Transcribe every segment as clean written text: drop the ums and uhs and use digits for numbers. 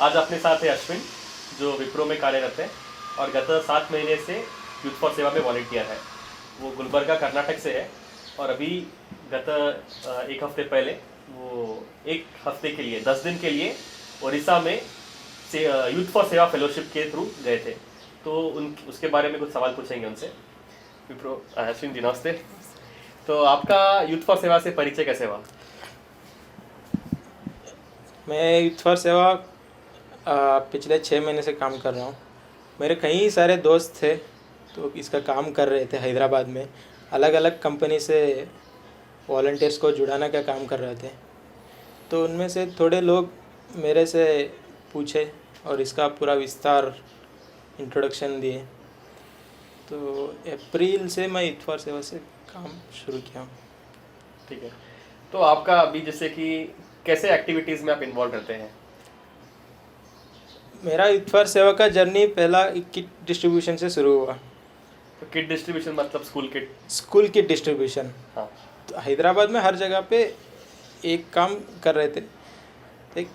आज अपने साथ है अश्विन, जो विप्रो में कार्यरत है और गत 7 महीने से यूथ फॉर सेवा में वॉलंटियर है। वो गुलबर्गा कर्नाटक से है और अभी गत एक हफ्ते पहले वो एक हफ्ते के लिए 10 दिन के लिए उड़ीसा में से यूथ फॉर सेवा फेलोशिप के थ्रू गए थे। तो उसके बारे में कुछ सवाल पूछेंगे उनसे। विप्रो अश्विन जी नमस्ते। तो आपका यूथ फॉर सेवा से परिचय कैसे हुआ? मैं यूथ फॉर सेवा पिछले 6 महीने से काम कर रहा हूँ। मेरे कई सारे दोस्त थे तो इसका काम कर रहे थे हैदराबाद में, अलग अलग कंपनी से वॉलंटियर्स को जुड़ाने का काम कर रहे थे। तो उनमें से थोड़े लोग मेरे से पूछे और इसका पूरा विस्तार इंट्रोडक्शन दिए। तो अप्रैल से मैं यूथ फॉर सेवा से काम शुरू किया। ठीक है, तो आपका अभी जैसे कि कैसे एक्टिविटीज़ में आप इन्वॉल्व रहते हैं? मेरा यूथ फॉर सेवा का जर्नी पहला किट डिस्ट्रीब्यूशन से शुरू हुआ। तो किट डिस्ट्रीब्यूशन मतलब school kit? School kit distribution. हाँ। तो हैदराबाद में हर जगह पे एक काम कर रहे थे। एक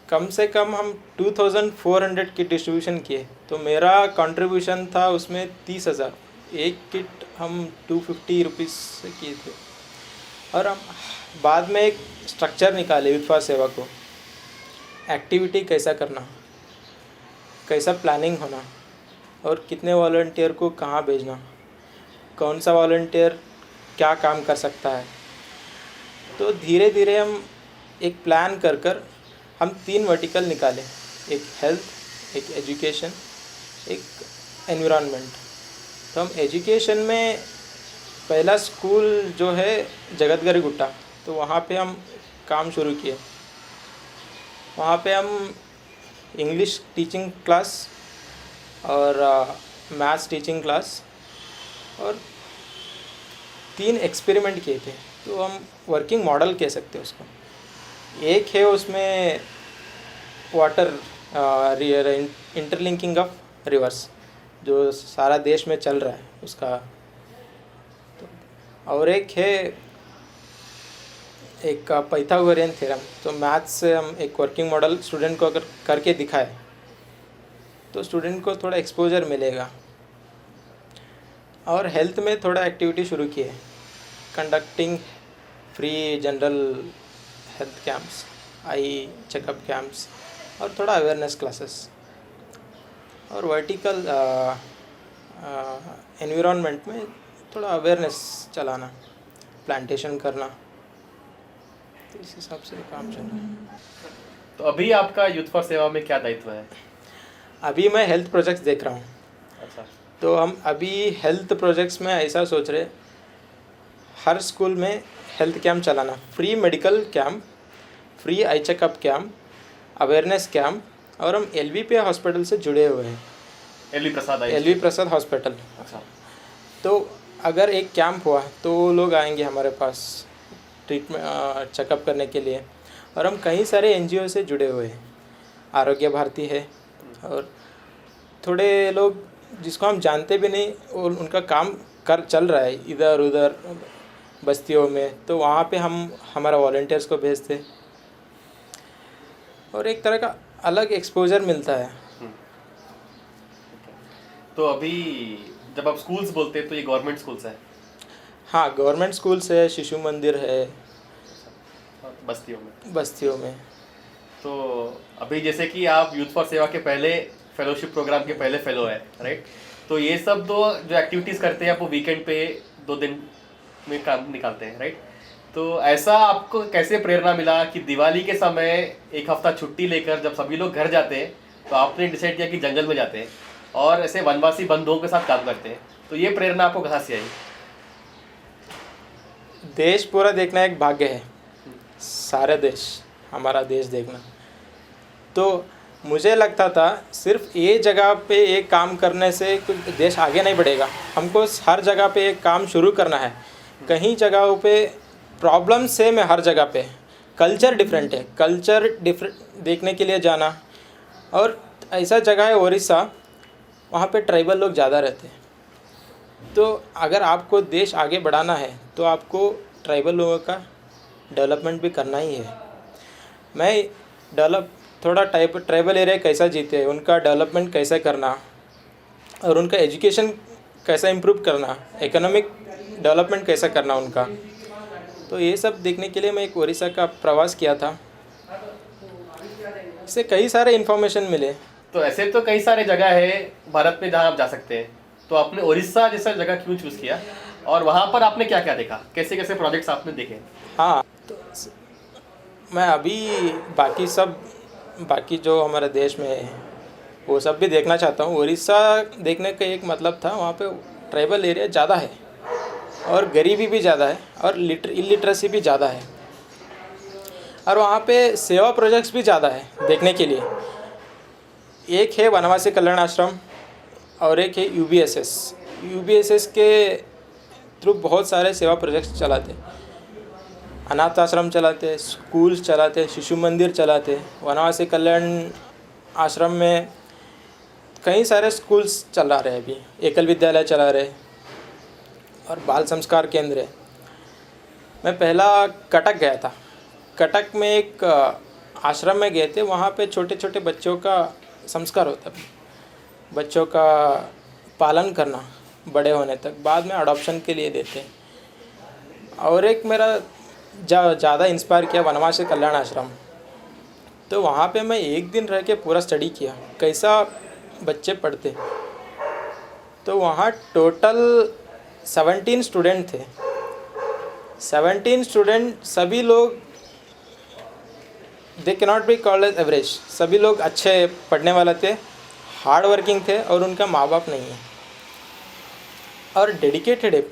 कम से कम हम 2400 किट डिस्ट्रीब्यूशन किए। तो मेरा कंट्रीब्यूशन था उसमें 30,000। एक किट हम 250 रुपीज़ से किए थे। और हम बाद में एक स्ट्रक्चर निकाले यूथ फॉर सेवा को, एक्टिविटी कैसा करना, कैसा प्लानिंग होना और कितने वॉलंटियर को कहाँ भेजना, कौन सा वॉलंटियर क्या काम कर सकता है। तो धीरे धीरे हम एक प्लान कर हम 3 वर्टिकल निकाले, एक हेल्थ, एक एजुकेशन, एक एनवायरनमेंट। तो हम एजुकेशन में पहला स्कूल जो है जगतगढ़ गुट्टा, तो वहाँ पे हम काम शुरू किए। वहाँ पे हम इंग्लिश टीचिंग क्लास और मैथ्स टीचिंग क्लास और 3 एक्सपेरिमेंट किए थे। तो हम वर्किंग मॉडल कह सकते हैं उसको। एक है उसमें वाटर इंटरलिंकिंग ऑफ रिवर्स, जो सारा देश में चल रहा है उसका। तो और एक है एक पाइथागोरियन थ्योरम। तो मैथ्स से हम एक वर्किंग मॉडल स्टूडेंट को अगर करके दिखाए तो स्टूडेंट को थोड़ा एक्सपोजर मिलेगा। और हेल्थ में थोड़ा एक्टिविटी शुरू किए, conducting free general health camps, eye checkup camps और थोड़ा अवेयरनेस क्लासेस। और वर्टिकल एनवायरनमेंट में थोड़ा अवेयरनेस चलाना, प्लांटेशन करना। तो इस हिसाब से काम चल रहा है। तो अभी आपका यूथ फॉर सेवा में क्या दायित्व है? अभी मैं हेल्थ प्रोजेक्ट्स देख रहा हूँ। अच्छा। तो हम अभी हेल्थ प्रोजेक्ट्स में ऐसा सोच रहे, हर स्कूल में हेल्थ कैंप चलाना, free medical camp, free eye checkup camp, awareness camp. और हम LV हॉस्पिटल से जुड़े हुए हैं, LV प्रसाद हॉस्पिटल। अच्छा। तो अगर एक कैंप हुआ तो वो लोग आएंगे हमारे पास ट्रीटमेंट चेकअप करने के लिए। और हम कई सारे NGO से जुड़े हुए हैं, आरोग्य भारती है और थोड़े लोग जिसको हम जानते भी नहीं और उनका काम चल रहा है इधर उधर बस्तियों में। तो वहाँ पे हम हमारा वॉलंटियर्स को भेजते और एक तरह का अलग एक्सपोजर मिलता है। तो अभी जब आप स्कूल्स बोलते हैं तो ये गवर्नमेंट स्कूल्स है? हाँ, गवर्नमेंट स्कूल्स है, शिशु मंदिर है बस्तियों में। तो अभी जैसे कि आप यूथ फॉर सेवा के पहले फेलोशिप प्रोग्राम के पहले फेलो है, राइट? तो ये सब जो एक्टिविटीज़ करते हैं आप वो वीकेंड पे 2 दिन में काम निकालते हैं, राइट? तो ऐसा आपको कैसे प्रेरणा मिला कि दिवाली के समय एक हफ्ता छुट्टी लेकर जब सभी लोग घर जाते हैं तो आपने डिसाइड किया कि जंगल में जाते हैं और ऐसे वनवासी बंधुओं के साथ काम करते हैं? तो ये प्रेरणा आपको कहाँ से आई? देश पूरा देखना एक भाग्य है, सारे देश, हमारा देश देखना। तो मुझे लगता था सिर्फ ये जगह पे एक काम करने से कुछ देश आगे नहीं बढ़ेगा। हमको हर जगह पे एक काम शुरू करना है। कहीं जगहों पे प्रॉब्लम सेम है, हर जगह पे कल्चर डिफरेंट है, कल्चर डिफरेंट देखने के लिए जाना। और ऐसा जगह है उड़ीसा, वहाँ पे ट्राइबल लोग ज़्यादा रहते हैं। तो अगर आपको देश आगे बढ़ाना है तो आपको ट्राइबल लोगों का डेवलपमेंट भी करना ही है। मैं डेवलप थोड़ा ट्राइबल एरिया कैसा जीते, उनका डेवलपमेंट कैसे करना और उनका एजुकेशन कैसा इम्प्रूव करना, इकोनॉमिक डेवलपमेंट कैसा करना उनका। तो ये सब देखने के लिए मैं एक उड़ीसा का प्रवास किया था। इससे कई सारे इन्फॉर्मेशन मिले। तो ऐसे तो कई सारे जगह है भारत में जहाँ आप जा सकते हैं, तो आपने उड़ीसा जैसा जगह क्यों चूज़ किया और वहाँ पर आपने क्या क्या देखा, कैसे कैसे प्रोजेक्ट्स आपने देखे? हाँ, तो मैं अभी बाकी जो हमारे देश में है वो सब भी देखना चाहता हूँ। उड़ीसा देखने का एक मतलब था, वहाँ पे ट्राइबल एरिया ज़्यादा है और गरीबी भी ज़्यादा है और इलिटरेसी भी ज़्यादा है, और वहाँ पे सेवा प्रोजेक्ट्स भी ज़्यादा है देखने के लिए। एक है वनवासी कल्याण आश्रम और एक है यूबीएसएस के थ्रू बहुत सारे सेवा प्रोजेक्ट्स चलाते, अनाथ आश्रम चलाते, स्कूल्स चलाते, शिशु मंदिर चलाते। वनवासी कल्याण आश्रम में कई सारे स्कूल्स चला रहे हैं, अभी एकल विद्यालय चला रहे और बाल संस्कार केंद्र है। मैं पहला कटक गया था। कटक में एक आश्रम में गए थे, वहाँ पे छोटे छोटे बच्चों का संस्कार होता है, बच्चों का पालन करना बड़े होने तक, बाद में अडॉप्शन के लिए देते। और एक मेरा ज़्यादा इंस्पायर किया वनवासी कल्याण आश्रम। तो वहाँ पे मैं एक दिन रह के पूरा स्टडी किया कैसा बच्चे पढ़ते। तो वहाँ टोटल 17 स्टूडेंट थे। 17 स्टूडेंट, सभी लोग they cannot be called as average, सभी लोग अच्छे पढ़ने वाले थे, हार्ड वर्किंग थे और उनका माँ बाप नहीं है और डेडिकेटेड है।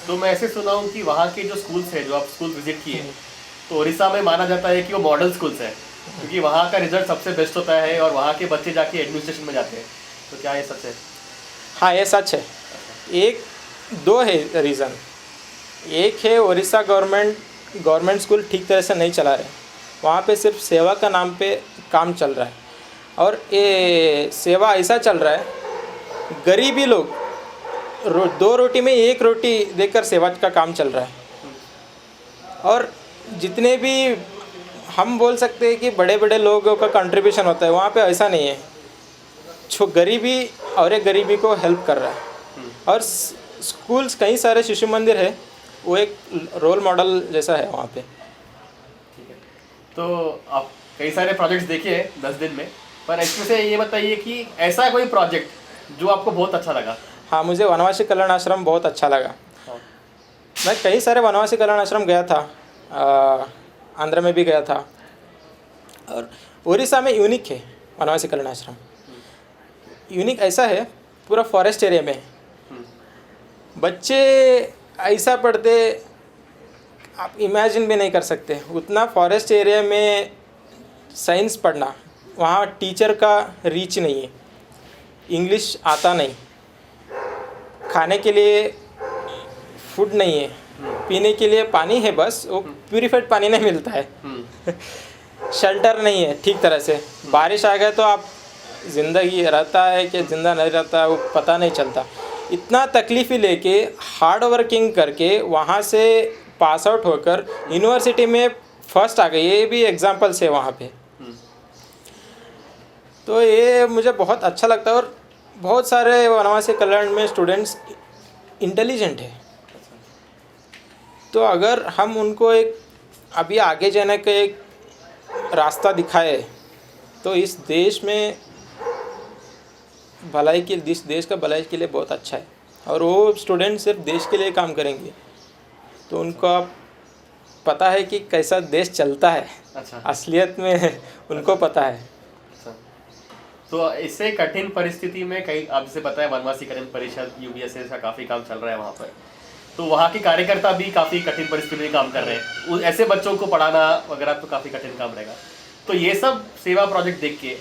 तो मैं ऐसे सुना हूँ कि वहाँ के जो स्कूल्स हैं, जो आप स्कूल विजिट किए, तो उड़ीसा में माना जाता है कि वो मॉडल स्कूल्स हैं, क्योंकि वहाँ का रिजल्ट सबसे बेस्ट होता है और वहाँ के बच्चे जाके एडमिनिस्ट्रेशन में जाते हैं। तो क्या ये सच है? हाँ, ये सच है। दो है रीज़न। एक है उड़ीसा गवर्नमेंट स्कूल ठीक तरह से नहीं चला रहे, वहाँ पे सिर्फ सेवा का नाम पे काम चल रहा है, और ये सेवा ऐसा चल रहा है, गरीबी लोग 2 रोटी में 1 रोटी देकर सेवा का काम चल रहा है। और जितने भी हम बोल सकते हैं कि बड़े बड़े लोगों का कंट्रीब्यूशन होता है, वहाँ पे ऐसा नहीं है। जो गरीबी और एक गरीबी को हेल्प कर रहा है। और स्कूल्स, कई सारे शिशु मंदिर है, वो एक रोल मॉडल जैसा है वहाँ पे। ठीक है, तो आप कई सारे प्रोजेक्ट्स देखे हैं 10 दिन में, पर इसमें से ये बताइए कि ऐसा कोई प्रोजेक्ट जो आपको बहुत अच्छा लगा? हाँ, मुझे वनवासी कल्याण आश्रम बहुत अच्छा लगा। मैं कई सारे वनवासी कल्याण आश्रम गया था, आंध्र में भी गया था, और उड़ीसा में यूनिक है वनवासी कल्याण आश्रम। यूनिक ऐसा है, पूरा फॉरेस्ट एरिया में बच्चे ऐसा पढ़ते आप इमेजिन भी नहीं कर सकते। उतना फॉरेस्ट एरिया में साइंस पढ़ना, वहाँ टीचर का रीच नहीं है, इंग्लिश आता नहीं, खाने के लिए फूड नहीं है, पीने के लिए पानी है बस, वो प्यूरिफाइड पानी नहीं मिलता है। शेल्टर नहीं है ठीक तरह से, बारिश आ गए तो आप ज़िंदगी रहता है कि ज़िंदा नहीं रहता है वो पता नहीं चलता। इतना तकलीफ़ी लेके हार्ड वर्किंग करके वहाँ से पास आउट होकर यूनिवर्सिटी में फर्स्ट आ गए, ये भी एग्जाम्पल्स है वहाँ पे। तो ये मुझे बहुत अच्छा लगता है। और बहुत सारे वनवासी कल्याण में स्टूडेंट्स इंटेलिजेंट है, तो अगर हम उनको एक अभी आगे जाने का एक रास्ता दिखाए तो इस देश में देश का भलाई के लिए बहुत अच्छा है। और वो स्टूडेंट सिर्फ देश के लिए काम करेंगे तो उनको पता है कि कैसा देश चलता है। अच्छा। असलियत में उनको पता है। अच्छा, तो इससे कठिन परिस्थिति में कई, आप जैसे पता है वनवासी कल्याण परिषद यूबीएसएस का काफ़ी काम चल रहा है वहाँ पर, तो वहाँ के कार्यकर्ता भी काफ़ी कठिन परिस्थिति में काम कर रहे हैं। ऐसे बच्चों को पढ़ाना वगैरह तो काफ़ी कठिन काम रहेगा। तो ये सब सेवा प्रोजेक्ट देख के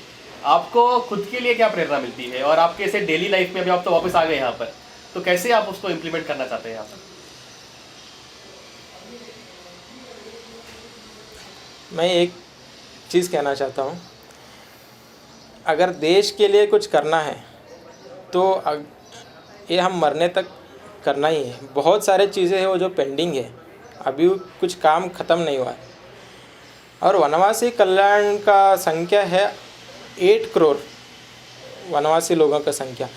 आपको खुद के लिए क्या प्रेरणा मिलती है, और आपके ऐसे डेली लाइफ में अभी आप तो वापस आ गए यहाँ पर, तो कैसे आप उसको इम्प्लीमेंट करना चाहते हैं यहाँ पर? मैं एक चीज़ कहना चाहता हूँ, अगर देश के लिए कुछ करना है तो ये हम मरने तक करना ही है। बहुत सारे चीज़ें हैं वो जो पेंडिंग है, अभी कुछ काम ख़त्म नहीं हुआ है। और वनवासी कल्याण का संख्या है 8 करोड़ वनवासी लोगों का संख्या।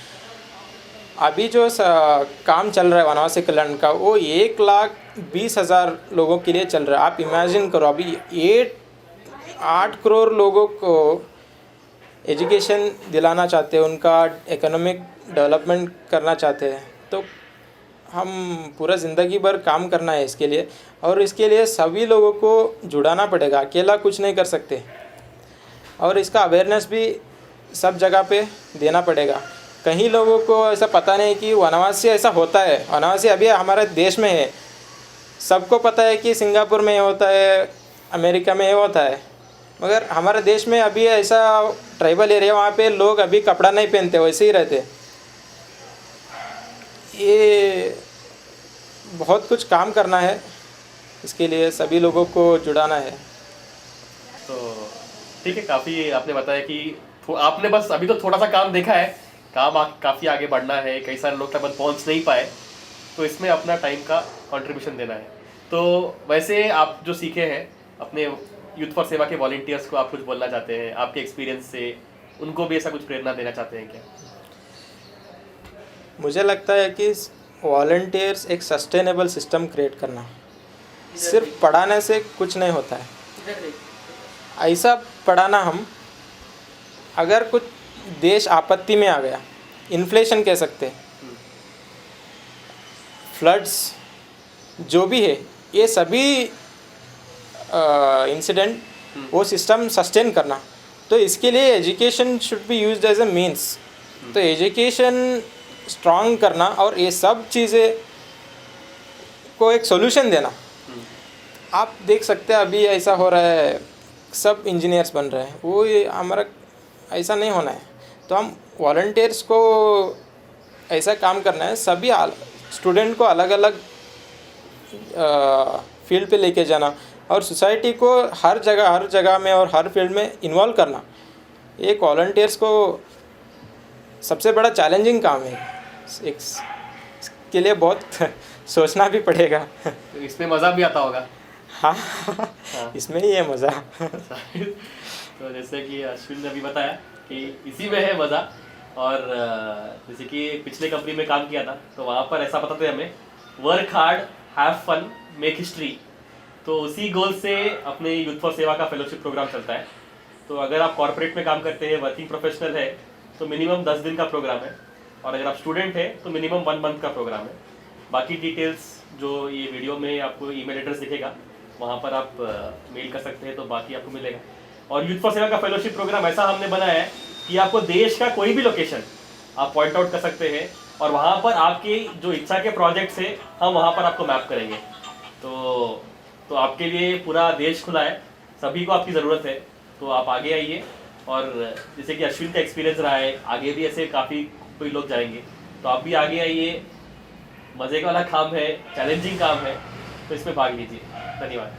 अभी जो काम चल रहा है वनवासी कल्याण का वो 1,20,000 लोगों के लिए चल रहा है। आप इमेजिन करो, अभी 8 करोड़ लोगों को एजुकेशन दिलाना चाहते हैं, उनका इकोनॉमिक डेवलपमेंट करना चाहते हैं। तो हम पूरा ज़िंदगी भर काम करना है इसके लिए, और इसके लिए सभी लोगों को जुड़ाना पड़ेगा, अकेला कुछ नहीं कर सकते। और इसका अवेयरनेस भी सब जगह पे देना पड़ेगा। कहीं लोगों को ऐसा पता नहीं कि वनवासी ऐसा होता है। वनवासी अभी हमारे देश में है, सबको पता है कि सिंगापुर में ये होता है, अमेरिका में ये होता है, मगर हमारे देश में अभी ऐसा ट्राइबल एरिया, वहाँ पे लोग अभी कपड़ा नहीं पहनते, वैसे ही रहते। ये बहुत कुछ काम करना है, इसके लिए सभी लोगों को जुड़ाना है। तो ठीक है, काफ़ी आपने बताया कि आपने बस अभी तो थोड़ा सा काम देखा है, काम काफ़ी आगे बढ़ना है, कई सारे लोग तक पहुंच नहीं पाए, तो इसमें अपना टाइम का कंट्रीब्यूशन देना है। तो वैसे आप जो सीखे हैं अपने यूथ फॉर सेवा के वॉलंटियर्स को आप कुछ बोलना चाहते हैं आपके एक्सपीरियंस से, उनको भी ऐसा कुछ प्रेरणा देना चाहते हैं क्या? मुझे लगता है कि वॉलंटियर्स एक सस्टेनेबल सिस्टम क्रिएट करना, सिर्फ पढ़ाने से कुछ नहीं होता है। ऐसा पढ़ाना, हम अगर कुछ देश आपत्ति में आ गया, इन्फ्लेशन कह सकते हैं, फ्लड्स, जो भी है, ये सभी इंसिडेंट वो सिस्टम सस्टेन करना, तो इसके लिए education should be used as a means. तो एजुकेशन स्ट्रॉन्ग करना और ये सब चीज़ें को एक सॉल्यूशन देना। आप देख सकते हैं अभी ऐसा हो रहा है, सब इंजीनियर्स बन रहे हैं, वो ये हमारा ऐसा नहीं होना है। तो हम वॉलंटियर्स को ऐसा काम करना है, सभी स्टूडेंट को अलग अलग फील्ड पे लेके जाना, और सोसाइटी को हर जगह में और हर फील्ड में इन्वॉल्व करना। एक वॉलंटियर्स को सबसे बड़ा चैलेंजिंग काम है, इसके लिए बहुत सोचना भी पड़ेगा। तो इसमें मज़ा भी आता होगा। हाँ, इसमें ही है मज़ा। तो जैसे कि अश्विन ने अभी बताया कि इसी में है मज़ा, और जैसे कि पिछले कंपनी में काम किया था तो वहाँ पर ऐसा बताते हमें, work hard, have fun, make history. तो उसी गोल से अपने यूथ फॉर सेवा का फेलोशिप प्रोग्राम चलता है। तो अगर आप कॉर्पोरेट में काम करते हैं, वर्किंग प्रोफेशनल है, तो मिनिमम 10 दिन का प्रोग्राम है, और अगर आप स्टूडेंट है तो मिनिमम 1 मंथ का प्रोग्राम है। बाकी डिटेल्स जो ये वीडियो में आपको ईमेल एड्रेस दिखेगा, वहाँ पर आप मेल कर सकते हैं, तो बाकी आपको मिलेगा। और यूथ फॉर सेवा का फेलोशिप प्रोग्राम ऐसा हमने बनाया है कि आपको देश का कोई भी लोकेशन आप पॉइंट आउट कर सकते हैं, और वहाँ पर आपकी जो इच्छा के प्रोजेक्ट्स है हम वहाँ पर आपको मैप करेंगे। तो आपके लिए पूरा देश खुला है, सभी को आपकी ज़रूरत है, तो आप आगे आइए। और जैसे कि अश्विन का एक्सपीरियंस रहा है, आगे भी ऐसे काफ़ी कोई लोग जाएंगे, तो आप भी आगे आइए। मज़े वाला काम है, चैलेंजिंग काम है, तो इसमें भाग लीजिए। धन्यवाद।